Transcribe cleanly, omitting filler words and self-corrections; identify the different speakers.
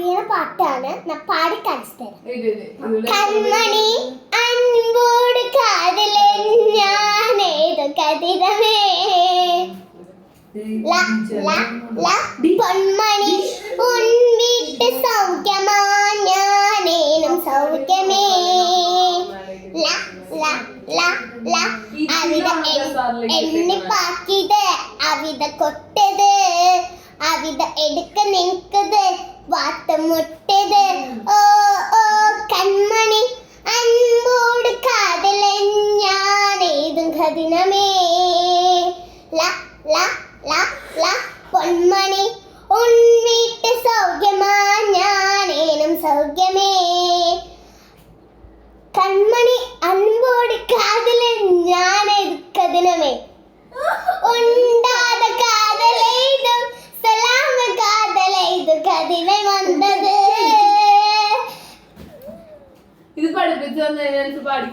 Speaker 1: അറിയുന്ന പാട്ടാണ്. ഞാൻ പാടി കാണിച്ചു തരാം. കൺമണി അൻപോട് കാതലെ ഞാനേതു കതിരമേ പൊന്മണി ഉൻ വീട്ട് സൗഖ്യമാ ഞാനേനും സൗഖ്യമേ അവിത എണ്ണിപ്പാക്കിയത് അവിത കൊട്ടത് അവിത എടുക്ക നിൽക്കത് വാത്തം മുട്ടത് ഓ ഓ കൺമണി അൻപോട് കാതലെ ഞാനേതും കതിനമേ പൊന്മണി ഉൻ വീട്ട് സൗഖ്യമാ ഞാനേനും സൗഖ്യമേ കൺമണി അൻപോട് കാതലെ ഞാനേതു കതിനമേ ഉണ്ടാത കാതലേതു സലാമ കാതലേതു കതിനെ വന്നത്.
Speaker 2: ഇത് പഠിപ്പിച്ചു തന്നെ പാടി